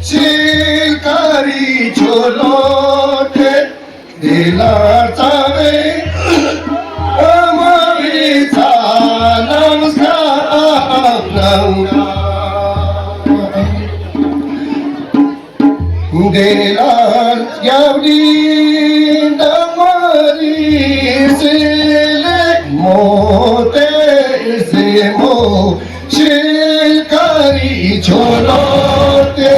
शिकारी झोलोटे दिला चावे अमरीचा नमस्कार दिला यावरी दमरी सिले मोते से मो शिकारी झोलोटे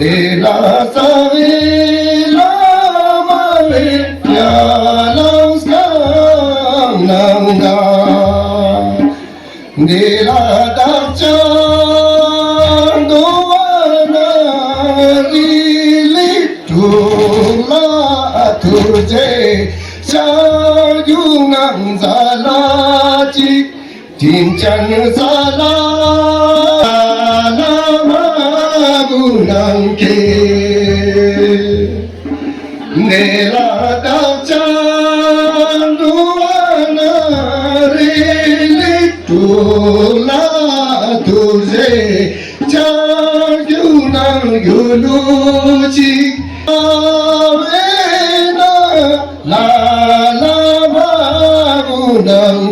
दिला सवेला मले नमस्कार दिला दाचा तुझे चायुंगां झालाची चिंचन झाला गुणांके नेला दाचा दुवाना रेली तुला तुझे चायुंगां गुलूची La la magunang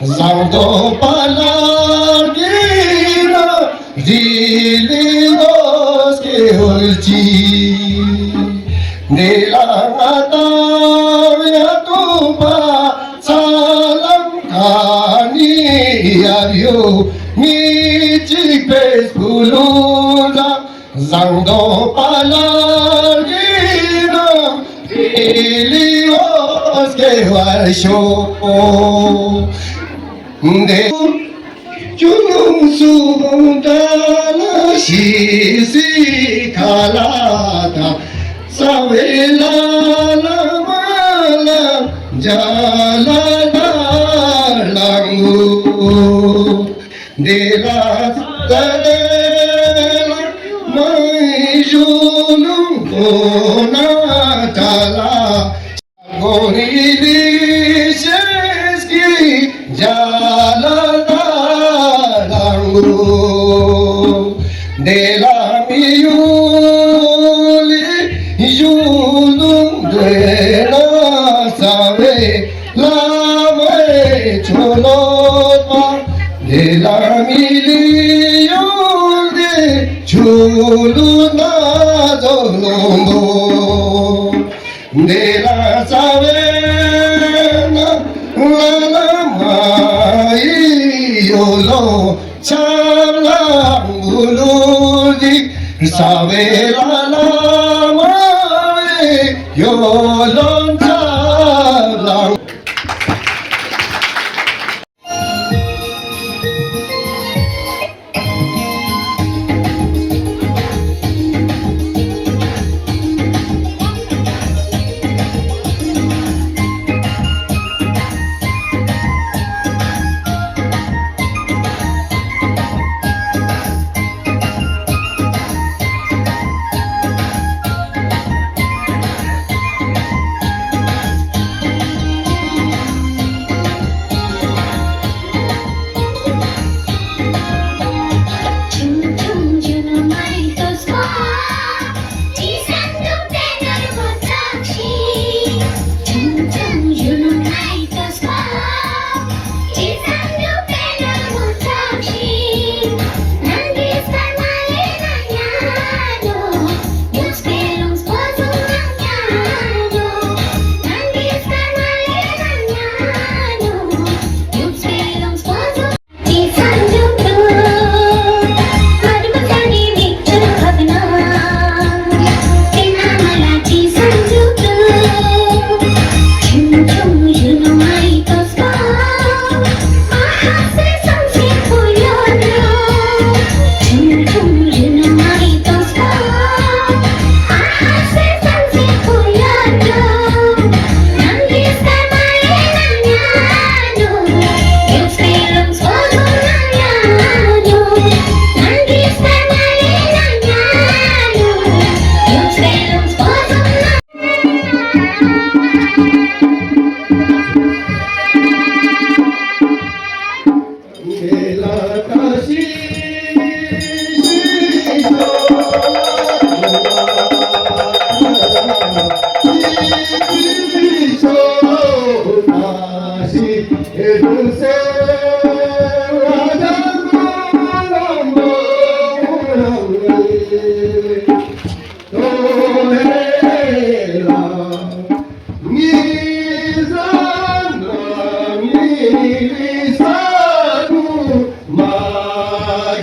Zangdo palagina diligos ke hulci nilangata ya tuba salam kani ayo mici pes buluza zangdo palagina diligos ke hulci Junung sundala sisi kalada sawela lamala jalala langu dela tadela mai junung kona tala gorili sheski jalala de la miuli yulung de la sabe la me cholopa de la miliul de chuluna dolombo de la sabe la la mai yolo Salam uludi savela lamae yolon salam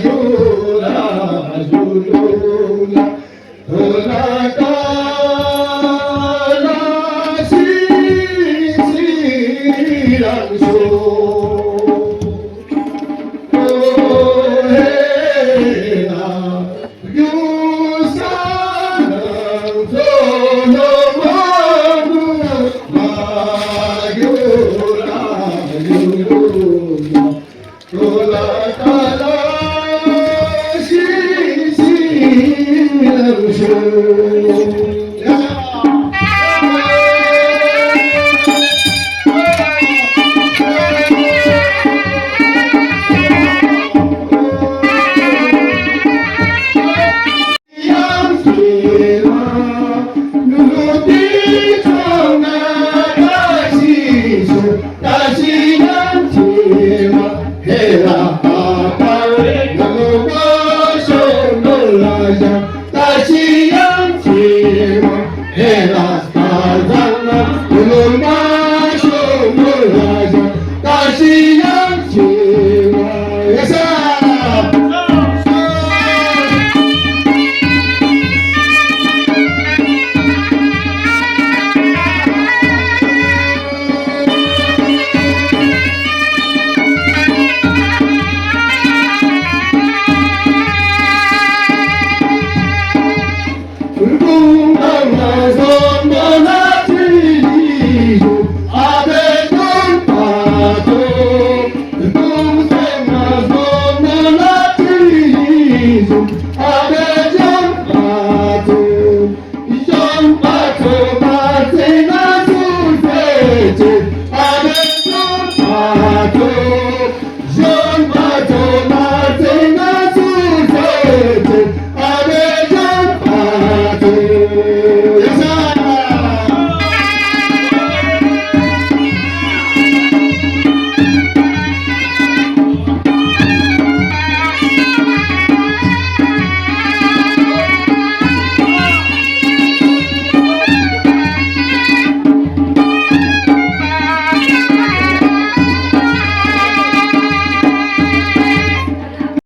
Yula, Thank you.